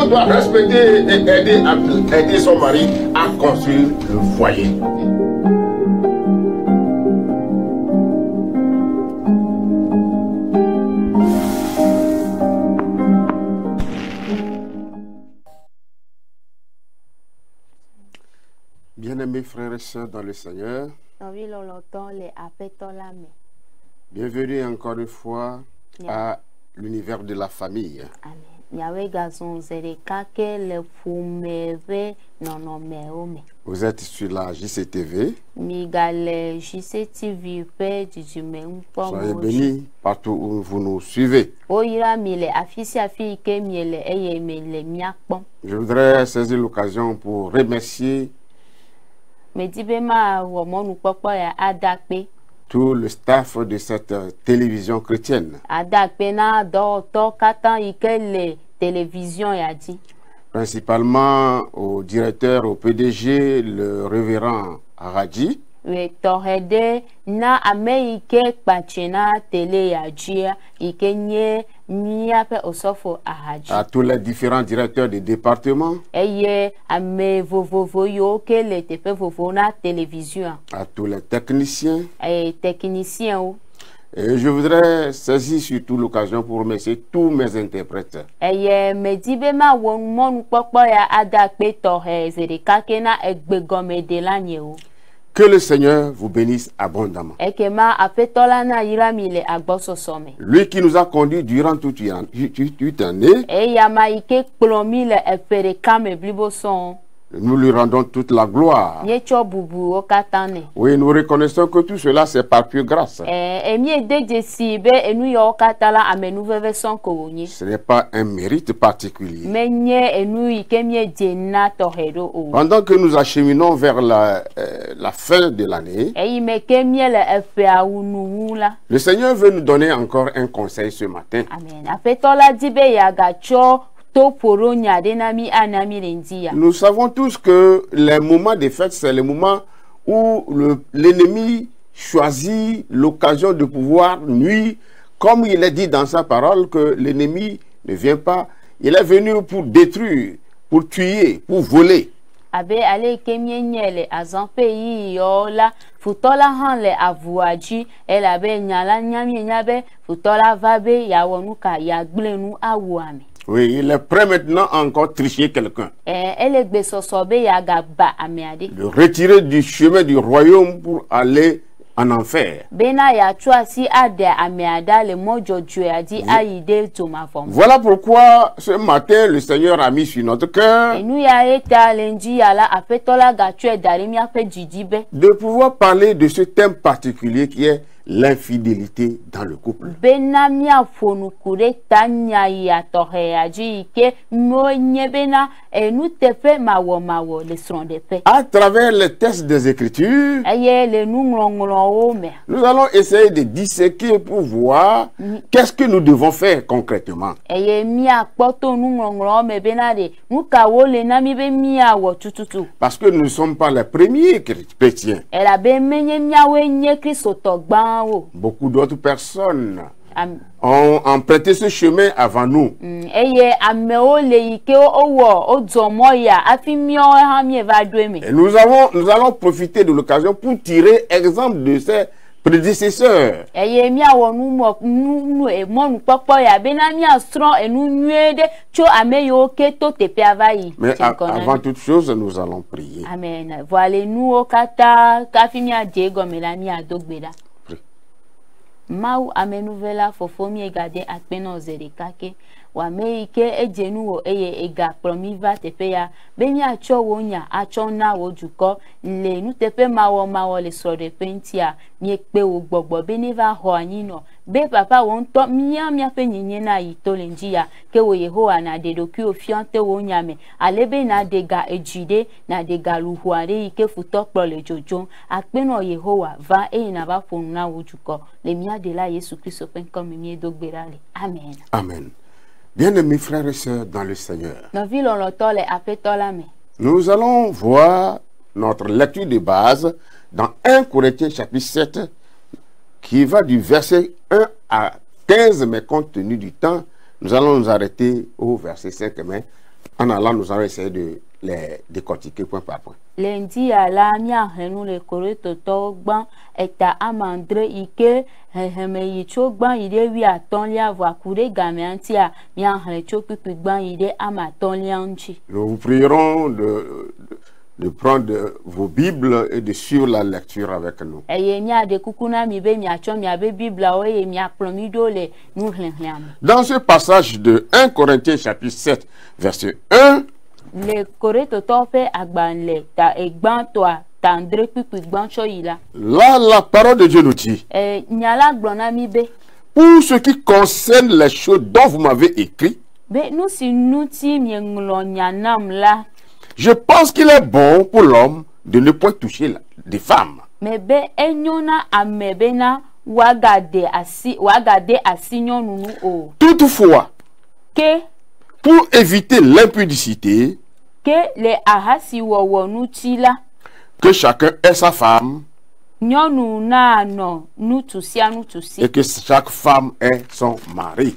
femme doit respecter et aider son mari à construire le foyer. Bien-aimés frères et sœurs dans le Seigneur, bienvenue encore une fois à l'univers de la famille. Vous êtes sur la JCTV. Soyez bénis partout où vous nous suivez. Je voudrais saisir l'occasion pour remercier tout le staff de cette télévision chrétienne. Principalement au directeur, au PDG, le révérend Aradji. À tous les différents directeurs des départements. À tous les techniciens. Et je voudrais saisir surtout l'occasion pour remercier tous mes interprètes. Que le Seigneur vous bénisse abondamment. Lui qui nous a conduits durant toute l'année, nous lui rendons toute la gloire. Oui, nous reconnaissons que tout cela c'est par pure grâce. Ce n'est pas un mérite particulier. Pendant que nous acheminons vers la fin de l'année, le Seigneur veut nous donner encore un conseil ce matin. Nous savons tous que les moments de fête, c'est le moment où l'ennemi choisit l'occasion de pouvoir nuire, comme il est dit dans sa parole que l'ennemi ne vient pas, il est venu pour détruire, pour tuer, pour voler. Oui, il est prêt maintenant à encore tricher quelqu'un. De retirer du chemin du royaume pour aller en enfer. Voilà pourquoi ce matin le Seigneur a mis sur notre cœur de pouvoir parler de ce thème particulier qui est l'infidélité dans le couple. À travers les textes des Écritures, nous allons essayer de disséquer pour voir qu'est-ce que nous devons faire concrètement. Parce que nous ne sommes pas les premiers chrétiens. Beaucoup d'autres personnes ont emprunté ce chemin avant nous. Et nous allons profiter de l'occasion pour tirer exemple de ces prédécesseurs. Mais avant toute chose, nous allons prier. Amen. Mau amenuvela fofomi egade akpeno zerikake wa meike ejenu eye ega promiva tepeya bemi acho wonya acho na wojuko le nu tepe mawo le sore pentia mi ekpe wo gbogbo beniva ho anyino be papa won to mia pe nyinye na yito lenjia ke wo Yehowa na dedoku ofiante wonya me alebe na dega ejide na dega luhuare ike futo le jojo akpeno Yehowa va na ba fonu na wojuko le mia de la Yesu Christ pen comme mi dogberale. Amen. Amen. Bien-aimés frères et sœurs dans le Seigneur, nous allons voir notre lecture de base dans 1 Corinthiens chapitre 7 qui va du verset 1 à 15, mais compte tenu du temps, nous allons nous arrêter au verset 5, mais En allant, nous allons essayer de les décortiquer point par point. Lundi à la miahenu le correcto togban eta amandre ike heme yicho gban ide wi atonlia voa kure gameantia miahre chopi gban ide amatonlianchi. Nous vous prierons de prendre vos Bibles et de suivre la lecture avec nous. Dans ce passage de 1 Corinthiens chapitre 7, verset 1, là, la parole de Dieu nous dit, pour ce qui concerne les choses dont vous m'avez écrit, je pense qu'il est bon pour l'homme de ne pas toucher des femmes. Toutefois, pour éviter l'impudicité, que chacun ait sa femme et que chaque femme ait son mari.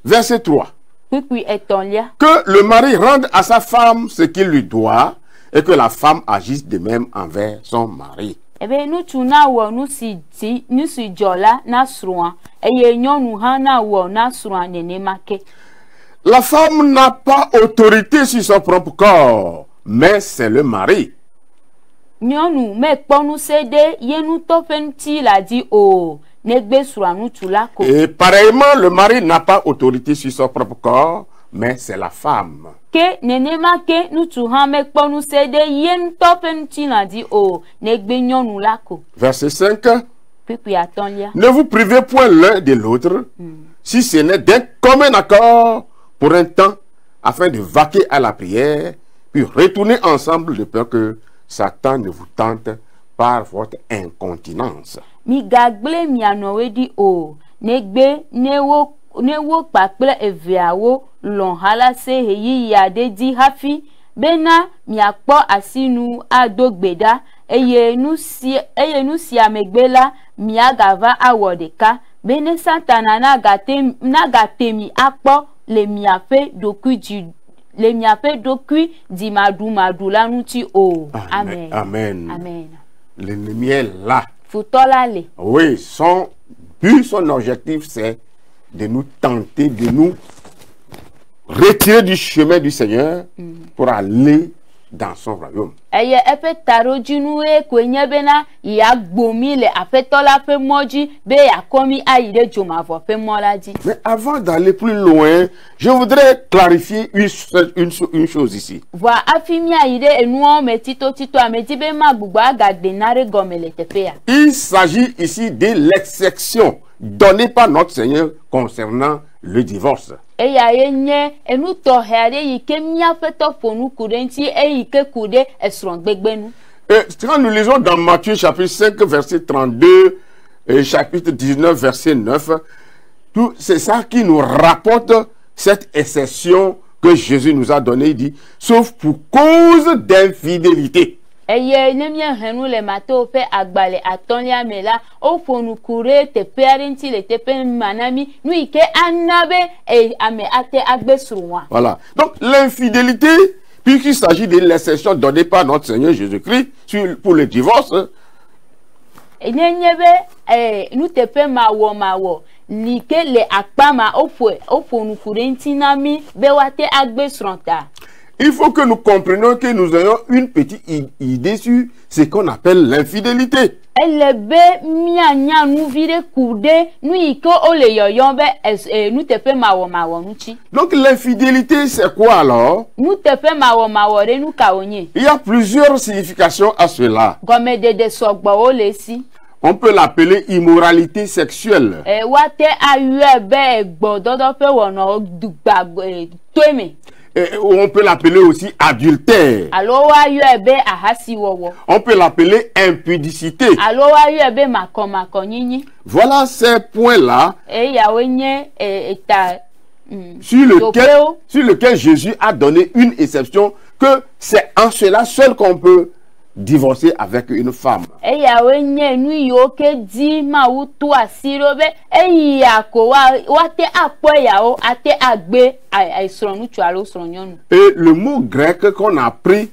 Verset 3. Que le mari rende à sa femme ce qu'il lui doit et que la femme agisse de même envers son mari. La femme n'a pas autorité sur son propre corps, mais c'est le mari. Et pareillement, le mari n'a pas autorité sur son propre corps, mais c'est la femme. Verset 5. Ne vous privez point l'un de l'autre, si ce n'est d'un commun accord pour un temps, afin de vaquer à la prière, puis retourner ensemble de peur que Satan ne vous tente par votre incontinence. Mi gagle mi anowedi o negbe newo pakple eviawo lon halase heyi yade di hafi bena mi akpo asinu adogbeda eye nu si amegbela mi agava awodeka bene satana nagate mi akpo le mi afe dokui di madu la nuti o. Amen. Amen. Amen. L'ennemi est là. Oui, son but, son objectif, c'est de nous tenter, de nous retirer du chemin du Seigneur pour aller dans son royaume. Mais avant d'aller plus loin, je voudrais clarifier une chose ici. Il s'agit ici de l'exception donnée par notre Seigneur concernant le divorce. Quand nous lisons dans Matthieu chapitre 5 verset 32 et chapitre 19 verset 9, c'est ça qui nous rapporte cette exception que Jésus nous a donnée. Il dit, sauf pour cause d'infidélité. Voilà. Donc l'infidélité, puisqu'il s'agit de l'exception donnée par notre Seigneur Jésus-Christ pour le divorce, il faut que nous comprenions que nous ayons une petite idée sur ce qu'on appelle l'infidélité. Donc l'infidélité, c'est quoi alors? Il y a plusieurs significations à cela. On peut l'appeler immoralité sexuelle. On peut l'appeler aussi adultère. On peut l'appeler impudicité. Voilà ces points-là sur lequel Jésus a donné une exception, que c'est en cela seul qu'on peut divorcer avec une femme. Et le mot grec qu'on a pris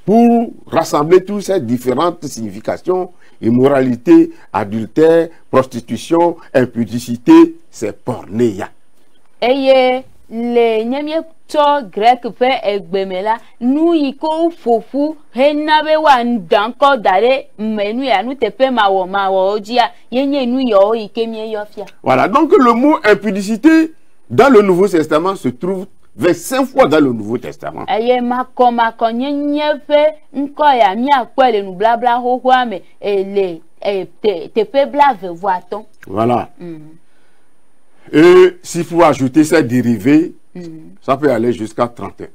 pour rassembler toutes ces différentes significations, immoralité, adultère, prostitution, impudicité, c'est porneia. Le nyemie to grec pe egbemela nu yiko fofu henabe wa ndanko dare menu ya nu tepe mawo ojia yenye nu yo ikemie yofia. Voilà, donc le mot impudicité dans le Nouveau Testament se trouve 25 fois dans le Nouveau Testament. Eye mako nyenye fe nko ya mi akwele nu blabla hohwa me ele tepe blave voaton. Voilà. Et s'il faut ajouter ces dérivés, ça peut aller jusqu'à 31.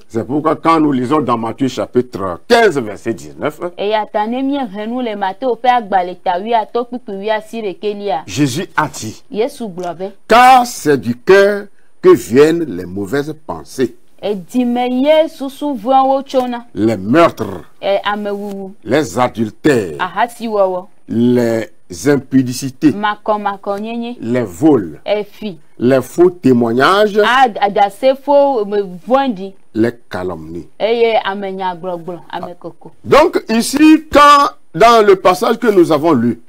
C'est pourquoi quand nous lisons dans Matthieu chapitre 15, verset 19, Jésus a dit, car c'est du cœur que viennent les mauvaises pensées, les meurtres, les adultères, les impudicités, les vols, les faux témoignages, les calomnies. Donc ici, quand dans le passage que nous avons lu,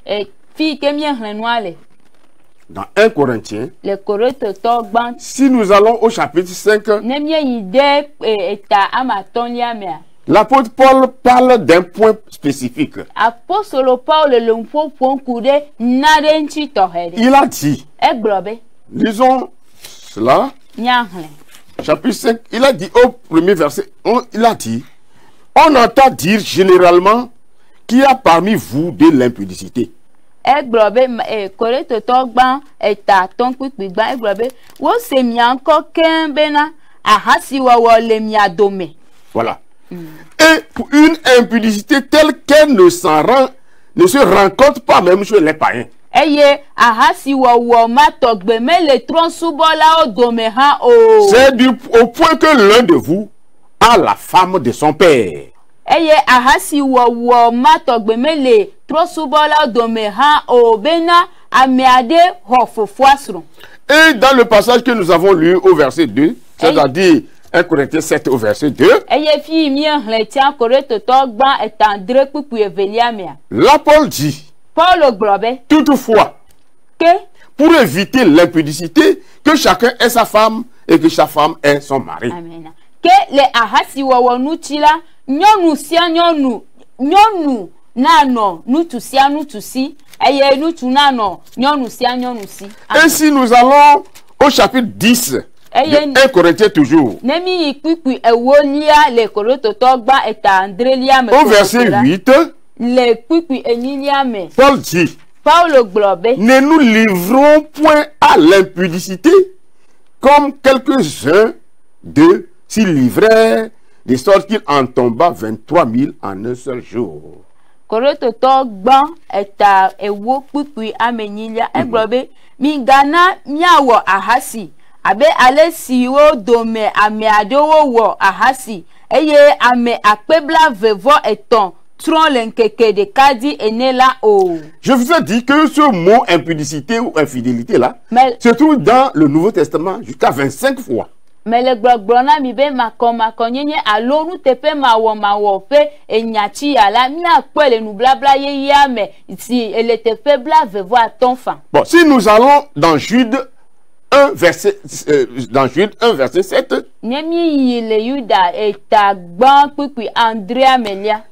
dans 1 Corinthiens, si nous allons au chapitre 5, l'apôtre Paul parle d'un point spécifique. Il a dit, lisons cela, chapitre 5, il a dit au premier verset, il a dit, on entend dire généralement qu'il y a parmi vous de l'impudicité. Voilà. Et pour une impudicité telle qu'elle ne se rencontre pas même chez les païens. C'est au point que l'un de vous a la femme de son père. Et dans le passage que nous avons lu au verset 2, c'est-à-dire 1 Corinthiens 7 au verset 2, là Paul dit, toutefois, pour éviter l'impudicité, que chacun ait sa femme et que chaque femme ait son mari. Amen. Que les ahasi wawonutila nyonusia nyonu nano nutusia nutusi eye nutu nano nyonusia nyonusi. Ainsi nous allons au chapitre 10 de 1 Corinthiens toujours. Nemi ikwiku ewolia le korototogba eta andrelia me. Au verset 8, le kwiku enilia me. Paul dit, Paulo globe, ne nous livrons point à l'impudicité comme quelques-uns d'eux s'y livraient, de sorte qu'il en tomba 23 000 en un seul jour. Korototogba eta ewo kwiku amenilia eglobe mingana miawo ahasi abe alesiwo dome ame adowo wo ahasi eye ame akpebla vevo eton tron lenkeke de kadi enela o. Je vous ai dit que ce mot impudicité ou infidélité là se trouve dans le Nouveau Testament jusqu'à 25 fois. Mais le globrona mi be makonyenye alonu tepe mawo fe enyachi ala mi akwele nu blabla ye yame si ele tepe bla vevo atonfa. Bon, si nous allons dans Jude 1 verset 7, il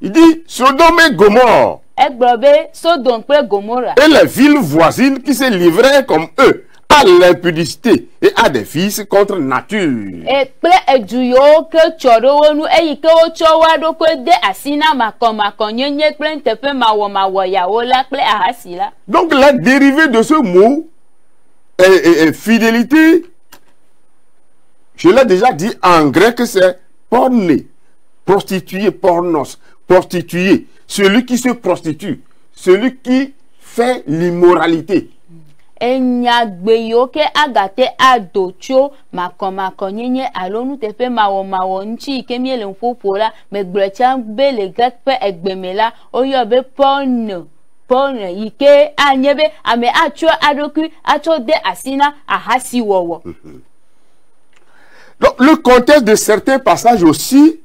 dit Sodome et Gomorrhe et les villes voisines qui se livraient comme eux à l'impudicité et à des vices contre nature. Donc la dérivée de ce mot et fidélité, je l'ai déjà dit en grec, c'est porné, prostitué, pornos, prostitué, celui qui se prostitue, celui qui fait l'immoralité. enyagbeyoke agate adocho makomakonyenye alonu tepe mawo nchi kemiele mpopola megbrecha bele gakpe egbemela oyobe pone ike anyebe ame acho adoku acho de asina ahasi wowo. Donc le contexte de certains passages aussi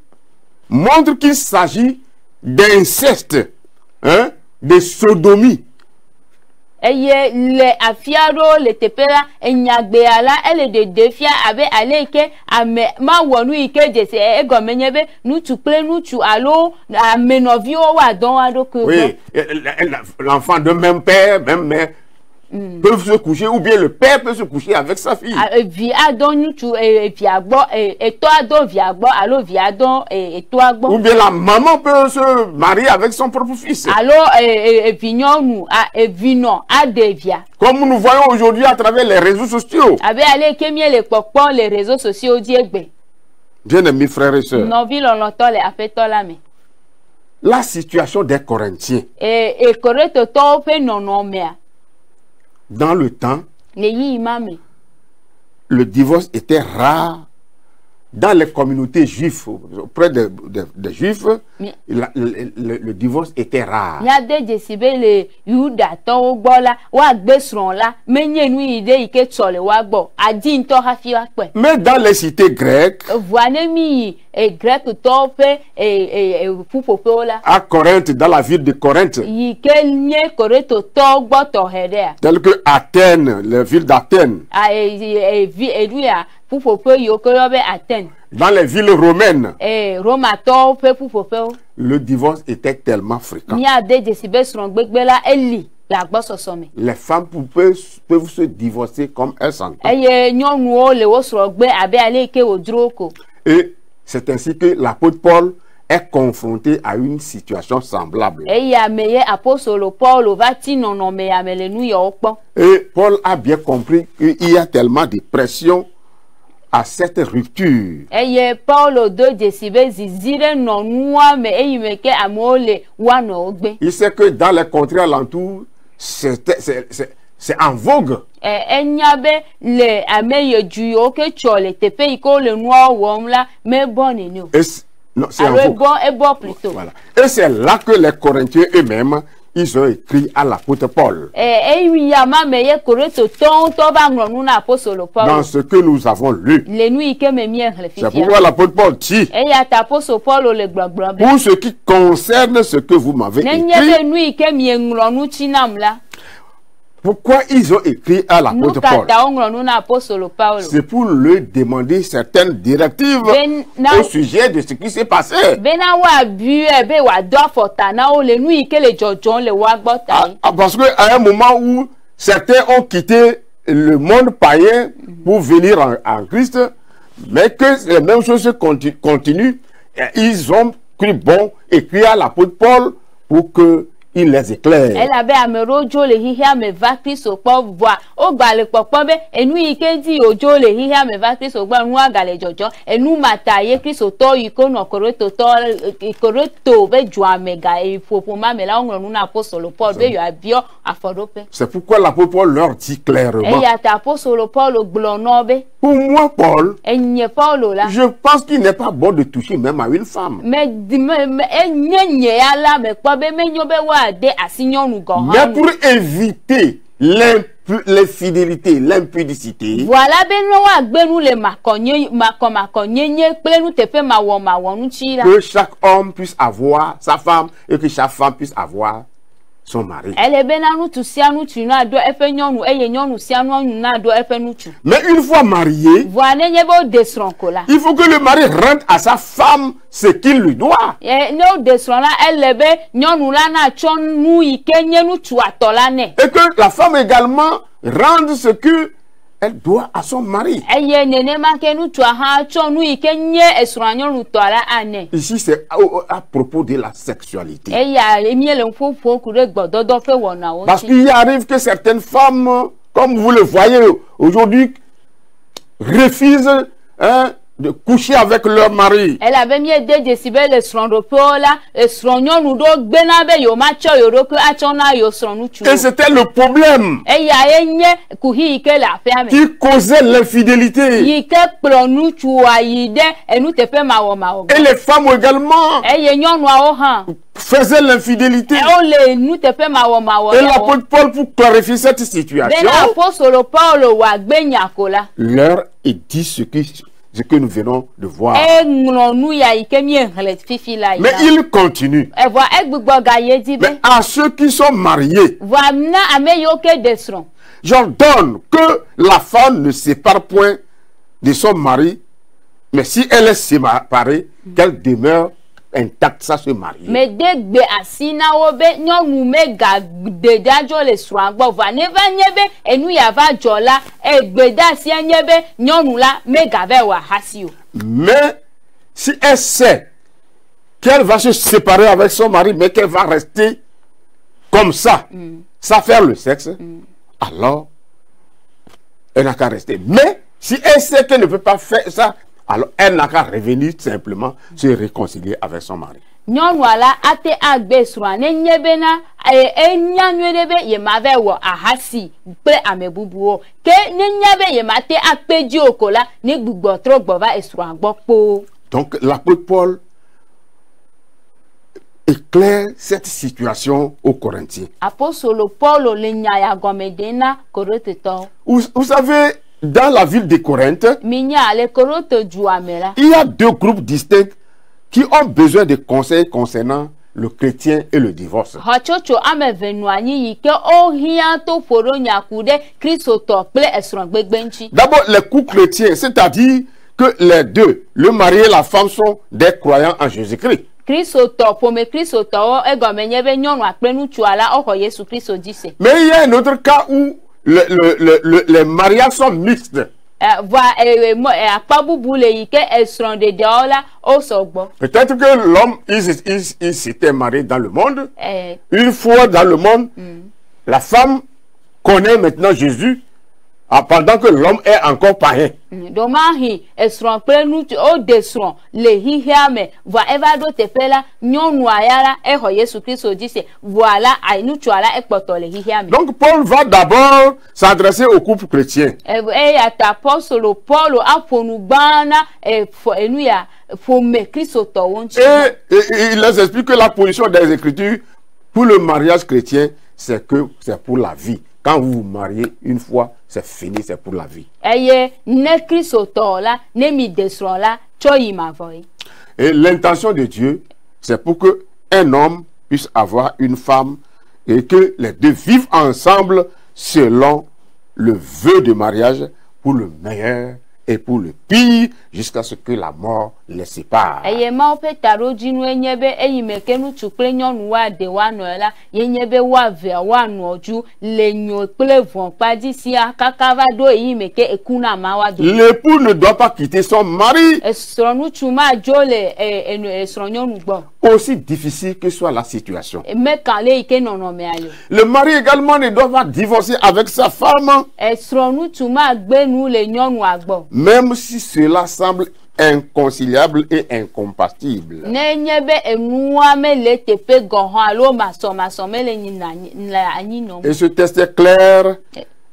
montre qu'il s'agit d'inceste, hein, de sodomie. Eye le afiaro le tepela enyagbeala ele de defia abe aleke ame ma wonu ike jese egomenyebe nutu ple nutu alo amenovio wa don adoko. Oui, l'enfant de même père, même mère peuvent se coucher, ou bien le père peut se coucher avec sa fille. Ou bien la maman peut se marier avec son propre fils. Comme nous voyons aujourd'hui à travers les réseaux sociaux. Bien aimés frères et sœurs, la situation des Corinthiens dans le temps, le divorce était rare dans les communautés juives. Auprès des juifs, le divorce était rare. Mais dans les cités grecques, à Corinthe, dans la ville de Corinthe, telle que Athènes, la ville d'Athènes, dans les villes romaines, le divorce était tellement fréquent. Les femmes peuvent se divorcer comme elles s'entendent. Et c'est ainsi que l'apôtre Paul est confronté à une situation semblable. Et Paul a bien compris qu'il y a tellement de pression à cette rupture. Il sait que dans les contrées alentours, c'est en vogue. Et c'est là que les Corinthiens eux-mêmes, ils ont écrit à l'apôtre Paul. Dans ce que nous avons lu. C'est pourquoi l'apôtre Paul dit, pour ce qui concerne ce que vous m'avez écrit, pourquoi ils ont écrit à l'apôtre Paul? C'est pour lui demander certaines directives au sujet de ce qui s'est passé. Parce qu'à un moment où certains ont quitté le monde païen pour venir en Christ, mais que les mêmes choses continuent, ils ont cru bon écrire à l'apôtre Paul pour que il les éclaire. C'est pourquoi l'apôtre Paul leur dit clairement. Pour moi, Paul, je pense qu'il n'est pas bon de toucher même à une femme. Mais pour éviter l'infidélité, l'impudicité, que chaque homme puisse avoir sa femme et que chaque femme puisse avoir son mari. Mais une fois marié, il faut que le mari rende à sa femme ce qu'il lui doit. Et que la femme également rende ce que elle doit à son mari. Ici, c'est à propos de la sexualité. Parce qu'il arrive que certaines femmes, comme vous le voyez aujourd'hui, refusent de coucher avec leur mari. Elle avait mis des décibels le srondopola, le sronyon do benabe yo macho yo roku achona yo sronuchu. Et c'était le problème Et ya enye kuhi ike la ferme. qui causait l'infidélité. Ike plonuchu aide enu tepe mawo mawo. Et les femmes également Et ye nyonu a ohan. faisaient l'infidélité. E o le nu tepe mawo mawo. Et l'apôtre Paul, pour clarifier cette situation, Bena apostolo Paulo wa gbenya kola. leur est dit ce que nous venons de voir. E ngronu ya ike mi enhlet fifi la. Mais il continue. E voit egbugbo gaye dibe. Mais à ceux qui sont mariés, Voit mna ame yoke desron. j'ordonne que la femme ne sépare point de son mari, mais si elle est séparée, qu'elle demeure intacte, ça se marie. Mais degbe asina obe nyonu me ga dedajo le swagbo va neva nyebe enu ya va jola egbeda si nyebe nyonu la me ga ve wa hasio. Mais si elle sait qu'elle va se séparer avec son mari, mais qu'elle va rester comme ça, sans faire le sexe, alors elle n'a qu'à rester. Mais si elle sait qu'elle ne peut pas faire ça, alors elle n'a qu'à revenir simplement se réconcilier avec son mari. Nyonu ala ate agbe swa ne nyebe na nyanwedebe ye mave wo ahasi pe amebubuo ke ne nyebe ye mate akpeji okola ne gbugbo trogbo va eswa gbopo. Donc l'apôtre Paul éclaire cette situation aux Corinthiens. Apostolo Paulo le nyaya gomedena koroteto. Vous savez, dans la ville de Corinthe, Minya le koroto juamela. il y a deux groupes distincts qui ont besoin de conseils concernant le chrétien et le divorce. Hachocho ame venuanyi yike ohia to foro nyakude Kristo to ple esron gbegbenchi. D'abord, les couples chrétiens, c'est-à-dire que les deux, le mari et la femme, sont des croyants en Jésus-Christ. Kristo to pome Kristo to egomenyebe nyonu apenu chuala oko Yesu Kristo dise. Mais il y a un autre cas où les mariages sont mixtes. Peut-être que l'homme, il s'était marié dans le monde. Une fois dans le monde, la femme connaît maintenant Jésus pendant que l'homme est encore païen. Domahi esron prenu o desron le hihiame va evado tepela nyonu ayara eho Yesu Kristo dise voilà ainu chuala ekpoto le hihiame. Donc Paul va d'abord s'adresser au couple chrétien. Apostolo Paulo aponu bana enuya fome Kristo to wonchi. Et il les explique que la position des Écritures pour le mariage chrétien, c'est que c'est pour la vie. Quand vous vous mariez une fois, c'est fini, c'est pour la vie. Et l'intention de Dieu, c'est pour que un homme puisse avoir une femme et que les deux vivent ensemble selon le vœu de mariage pour le meilleur et pour le pire, jusqu'à ce que la mort les sépare. L'époux ne doit pas quitter son mari, aussi difficile que soit la situation. Le mari également ne doit pas divorcer avec sa femme, même si cela semble inconciliable et incompatible. Et ce texte est clair,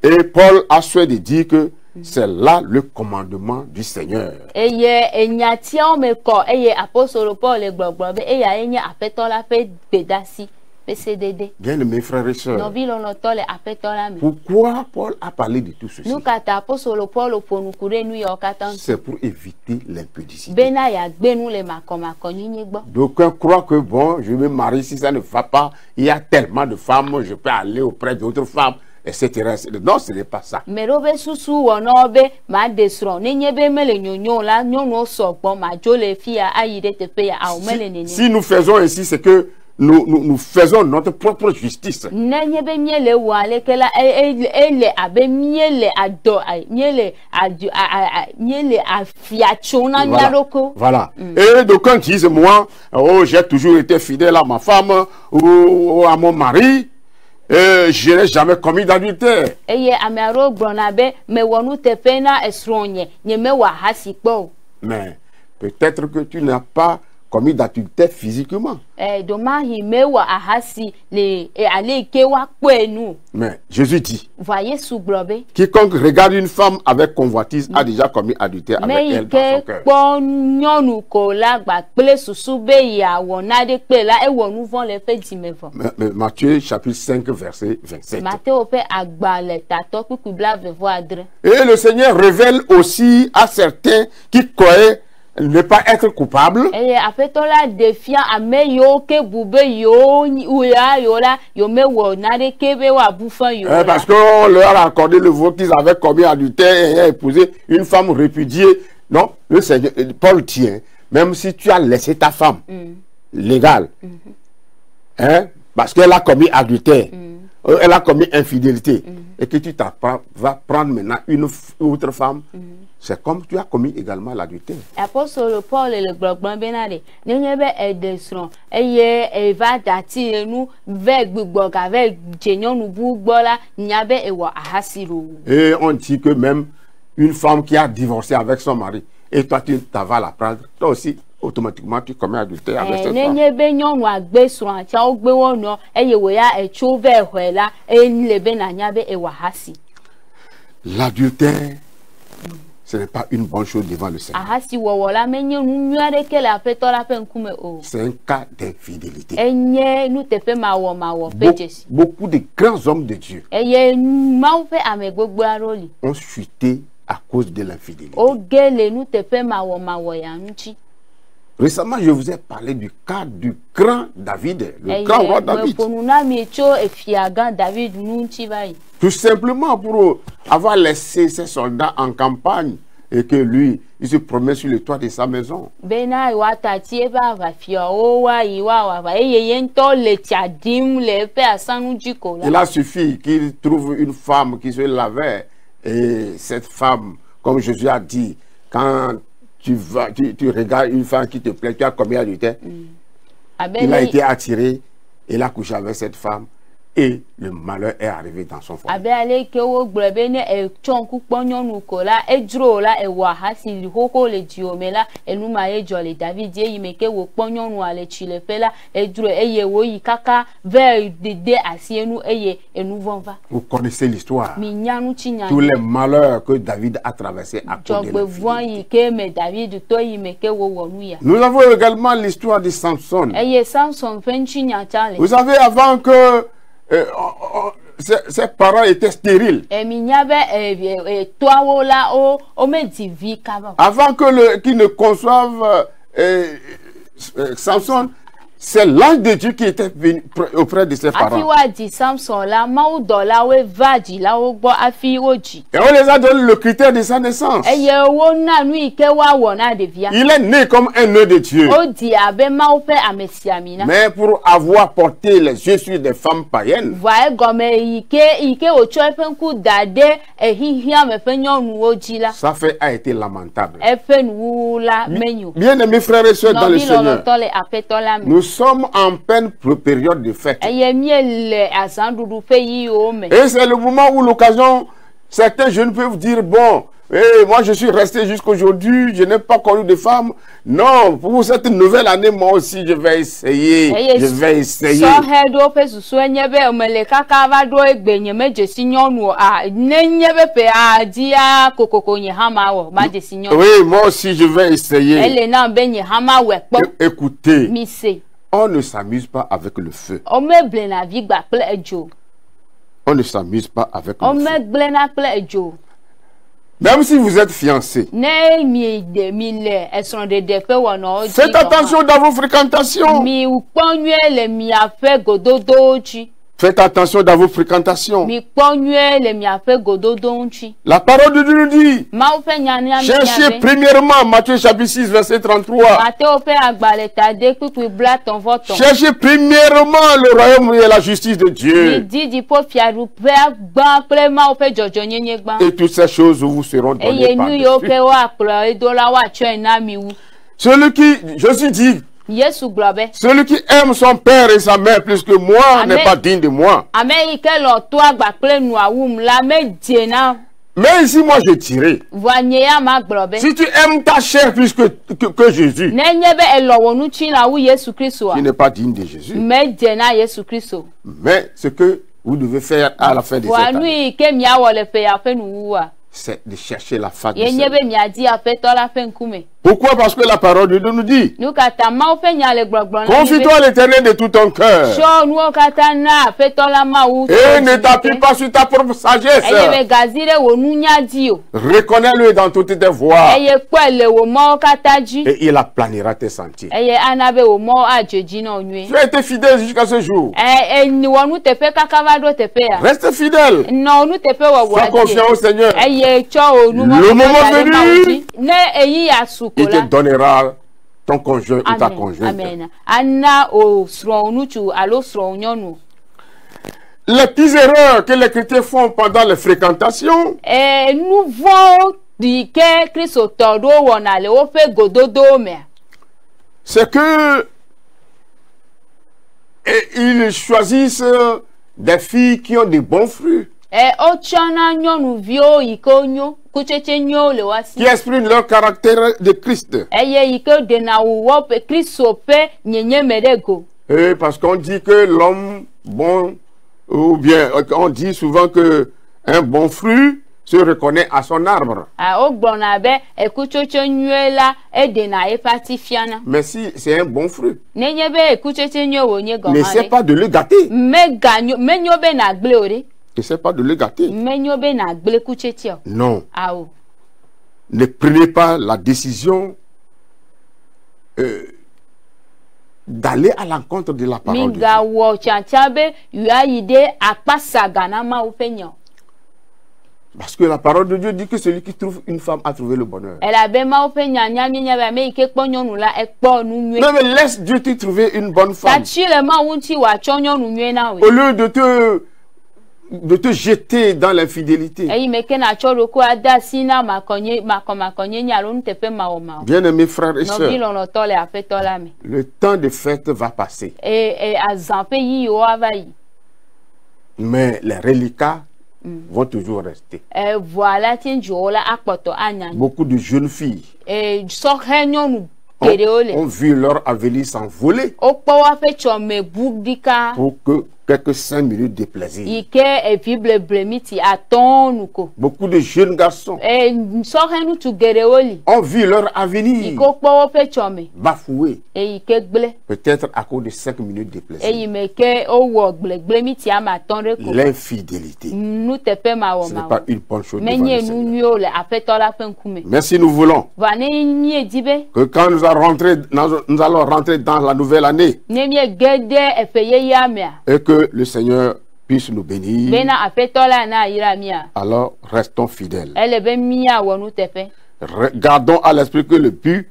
et Paul a souhaité de dire que c'est là le commandement du Seigneur. Bien, mes frères et sœurs, pourquoi Paul a parlé de tout ceci? C'est pour éviter l'impudicité. D'aucuns croient que bon, je me marie, si ça ne va pas, il y a tellement de femmes, je peux aller auprès d'autres femmes, etc. Non, ce n'est pas ça. Si nous faisons ainsi, c'est que nous faisons notre propre justice. Voilà. Et d'aucuns disent, moi, oh, j'ai toujours été fidèle à ma femme ou à mon mari. Je n'ai jamais commis Mais peut-être que tu n'as pas commis d'adultère physiquement. Mais Jésus dit, voyez sous globe, quiconque regarde une femme avec convoitise a déjà commis adultère avec elle dans son cœur. Mais Matthieu chapitre 5 verset 27. Et le Seigneur révèle aussi à certains qui croyaient ne pas être coupable. Parce qu'on leur a accordé le vote qu'ils avaient commis adultère et épousé une femme répudiée. Non, le Seigneur, Paul tient, même si tu as laissé ta femme légale, hein, parce qu'elle a commis adultère, elle a commis infidélité, et que tu vas prendre maintenant une autre femme, c'est comme tu as commis également l'adultère. Apôtre Paul le gbọgbọn benade nenyebe edesron eva dati enu ve gbogboga ve jenyonu bu gbola nyabe ewo ahasiru. Et on dit que même une femme qui a divorcé avec son mari et toi tu vas la prendre, toi aussi automatiquement tu commets adultère avec cette femme. Nenyebe nyonu agbesron acha ogbe wono eyewo ya echo ve hwela enlebe na nyabe ewo ahasi. L'adultère, ce n'est pas une bonne chose devant le Seigneur. C'est un cas d'infidélité. Beaucoup de grands hommes de Dieu ont chuté à cause de l'infidélité. Récemment, je vous ai parlé du cas du grand David, le grand roi David. Tout simplement pour avoir laissé ses soldats en campagne et que lui, il se promet sur le toit de sa maison. Il a suffi qu'il trouve une femme qui se lavait et cette femme, comme Jésus a dit, quand tu regardes une femme qui te plaît, tu as combien d'adultère? Il a été attiré, il a couché avec cette femme et le malheur est arrivé dans son foyer. Vous connaissez l'histoire. Tous les malheurs que David a traversés à cause de l'infidélité. Nous avons également l'histoire de Samson. Vous savez, avant que ses parents étaient stériles. Avant qu'ils ne conçoivent Samson, c'est l'ange de Dieu qui était venu auprès de ses parents. Et on les a donné le critère de sa naissance. Il est né comme un nœud de Dieu. Mais pour avoir porté les yeux sur des femmes païennes, sa fait a été lamentable. Bien aimés frères et sœurs dans le Seigneur, nous sommes en pleine période de fête. Et c'est le moment où l'occasion, certains jeunes peuvent dire, bon, moi je suis resté jusqu'aujourd'hui, je n'ai pas connu de femme. Non, pour cette nouvelle année, moi aussi je vais essayer. Je vais essayer. Oui, moi aussi je vais essayer. Écoutez, on ne s'amuse pas avec le feu. On ne s'amuse pas avec le feu. Même si vous êtes fiancé, faites attention dans vos fréquentations. Faites attention dans vos fréquentations. La parole de Dieu nous dit, cherchez premièrement, Matthieu chapitre 6, verset 33. Cherchez premièrement le royaume et la justice de Dieu. Et toutes ces choses vous seront données par-dessus. Celui qui, Jésus dit, celui qui aime son père et sa mère plus que moi n'est pas digne de moi. Mais ici, moi, j'ai tiré. Si tu aimes ta chair plus que Jésus, tu n'es pas digne de Jésus. Mais ce que vous devez faire à la fin de cette année, c'est de chercher la face du Seigneur. Pourquoi? Parce que la parole de Dieu nous dit: confie-toi à l'Éternel de tout ton cœur et ne t'appuie pas sur ta propre sagesse. Reconnais-le dans toutes tes voies et il aplanira tes sentiers. Tu as été fidèle jusqu'à ce jour. Reste fidèle. Sois confiant au Seigneur. Le moment venu, il te donnera ton conjoint ou ta conjointe. Les petites erreurs que les chrétiens font pendant les fréquentations, c'est que ils choisissent des filles qui ont de bons fruits, qui expriment leur caractère de Christ. Et parce qu'on dit que l'homme bon, ou bien on dit souvent que un bon fruit se reconnaît à son arbre. Mais si c'est un bon fruit, n'essaie pas de le gâter. N'essaie pas de le gâter. Non. Ne prenez pas la décision d'aller à l'encontre de la parole de Dieu. Parce que la parole de Dieu dit que celui qui trouve une femme a trouvé le bonheur. Non, mais laisse Dieu te trouver une bonne femme. Au lieu de te jeter dans l'infidélité. Bien-aimés frères et sœurs, le temps de fête va passer. Mais les reliquats vont toujours rester. Beaucoup de jeunes filles ont vu leur avenir s'envoler pour que quelques 5 minutes de plaisir. Beaucoup de jeunes garçons ont vu leur avenir bafoué, peut-être à cause de 5 minutes de plaisir. L'infidélité, ce n'est pas une bonne chose devant le Seigneur. Mais si nous voulons que quand nous allons rentrer dans la nouvelle année et que le Seigneur puisse nous bénir, alors restons fidèles. Gardons à l'esprit que le but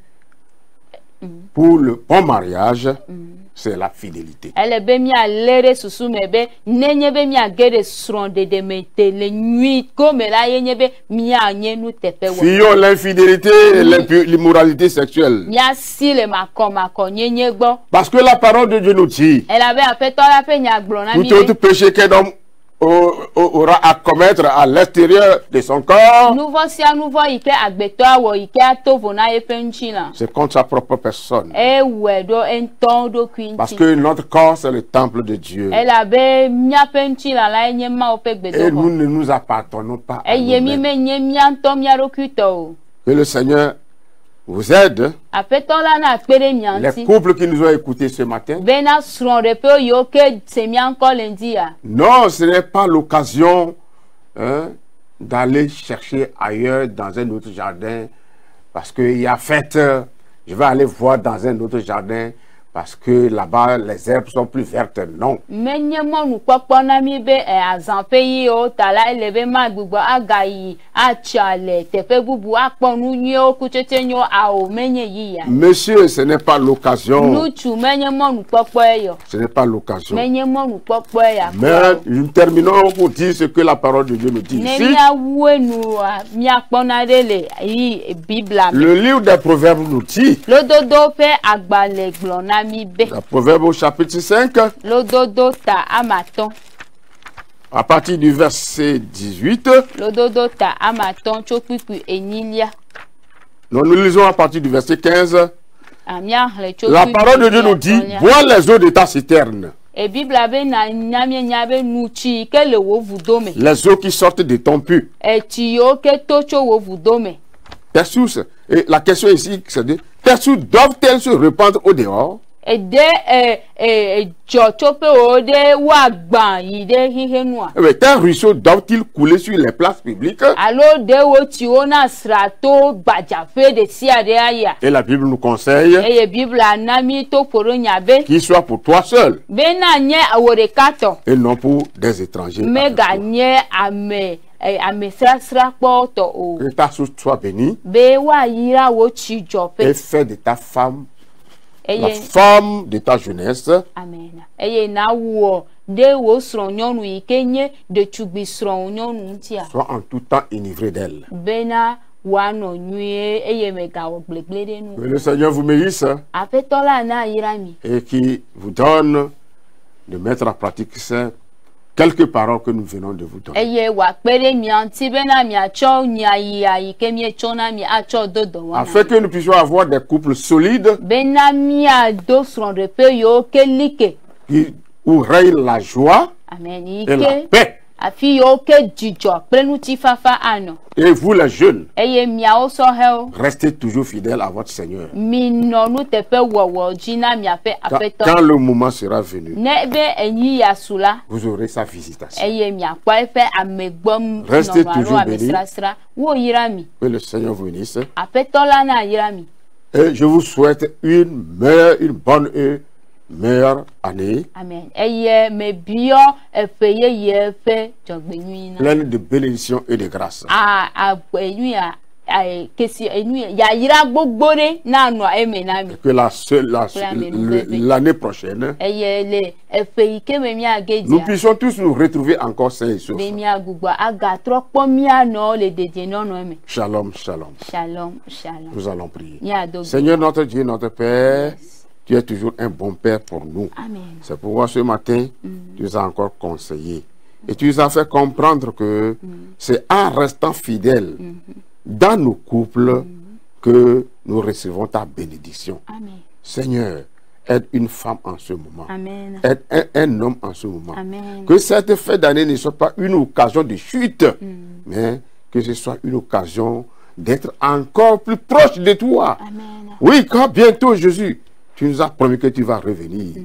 pour le bon mariage, c'est la fidélité. Fuyons l'infidélité et l'immoralité sexuelle. Parce que la parole de Dieu nous dit, tout autre péché qu'un homme aura à commettre à l'extérieur de son corps, c'est contre sa propre personne. Parce que notre corps, c'est le temple de Dieu. Et nous ne nous appartenons pas à nous-mêmes. Que le Seigneur vous aide. Les couples qui nous ont écoutés ce matin. Non, ce n'est pas l'occasion d'aller chercher ailleurs dans un autre jardin parce qu'il y a fête. Je vais aller voir dans un autre jardin parce que là-bas les herbes sont plus vertes. Non. Monsieur, ce n'est pas l'occasion. Ce n'est pas l'occasion. Mais nous terminons pour dire ce que la parole de Dieu nous dit ici. Le livre des Proverbes nous dit, le Proverbe au chapitre 5, À partir du verset 18, nous lisons à partir du verset 15. La parole de Dieu nous dit, bois les eaux de ta citerne. Les eaux qui sortent de ton puits. Tes sources, et la question ici, c'est de, tes sources doivent-elles se répandre au dehors? Tes ruisseaux doivent-ils couler sur les places publiques? Et la Bible nous conseille qu'il soit pour toi seul et non pour des étrangers. Que ta source soit bénie et fais de ta femme la femme de ta jeunesse. Amen. Sois en tout temps enivré d'elle. Que le Seigneur vous bénisse et qui vous donne de mettre en pratique ces quelques paroles que nous venons de vous donner. Afin que nous puissions avoir des couples solides où règne la joie et la paix. Et vous les jeunes, restez toujours fidèles à votre Seigneur. Quand le moment sera venu, vous aurez sa visitation. Restez toujours bénis. Que le Seigneur vous bénisse. Et je vous souhaite une bonne et meilleure année. Amen. Pleine de bénédictions et de grâce. Que l'année prochaine, nous puissions tous nous retrouver encore sains et saufs. Shalom, shalom. Shalom, shalom. Nous allons prier. Seigneur notre Dieu, notre Père, tu es toujours un bon Père pour nous. C'est pourquoi ce matin, tu nous as encore conseillé. Et tu nous as fait comprendre que c'est en restant fidèles dans nos couples que nous recevons ta bénédiction. Amen. Seigneur, aide une femme en ce moment. Amen. Aide un homme en ce moment. Amen. Que cette fête d'année ne soit pas une occasion de chute, mais que ce soit une occasion d'être encore plus proche de toi. Amen. Oui, quand bientôt Jésus, tu nous as promis que tu vas revenir.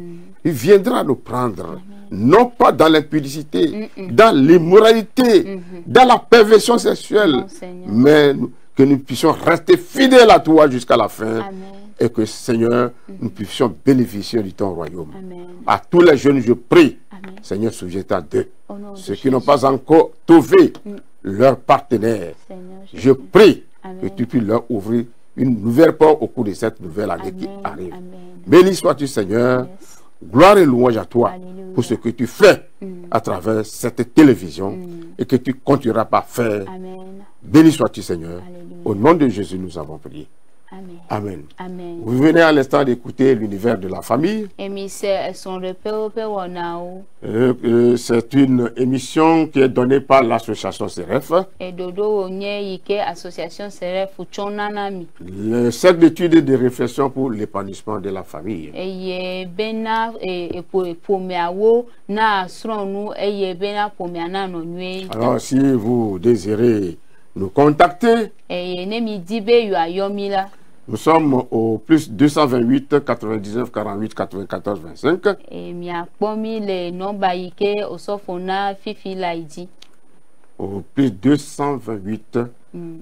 Il viendra nous prendre. Non pas dans l'impudicité, dans l'immoralité, dans la perversion sexuelle, mais que nous puissions rester fidèles à toi jusqu'à la fin. Amen. Et que, Seigneur, nous puissions bénéficier de ton royaume. Amen. À tous les jeunes, je prie. Amen. Seigneur, souviens-toi d'eux. Ceux qui Jésus. n'ont pas encore trouvé leur partenaire, Seigneur, je prie Amen. que tu puisses leur ouvrir une nouvelle porte au cours de cette nouvelle année qui arrive. Amen. Béni sois-tu, Seigneur. Yes. Gloire et louange à toi. Alléluia. Pour ce que tu fais à travers cette télévision et que tu continueras par faire. Amen. Béni sois-tu, Seigneur. Alléluia. Au nom de Jésus, nous avons prié. Amen. Amen. Amen. Vous venez à l'instant d'écouter l'univers de la famille. C'est une émission qui est donnée par l'association CEREF. Le cercle d'études et de réflexion pour l'épanouissement de la famille. Alors, si vous désirez nous contacter, nous sommes au plus 228 99 48 94 25. Au plus 228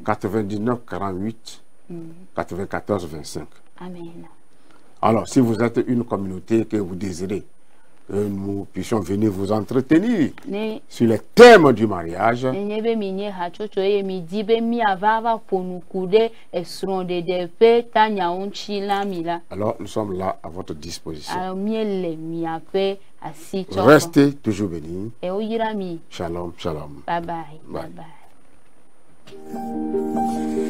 99 48 94 25. Amen. Alors, si vous êtes une communauté que vous désirez que nous puissions venir vous entretenir sur les thèmes du mariage, alors nous sommes là à votre disposition. Restez toujours bénis. Shalom, shalom. Bye bye. Bye. Bye bye.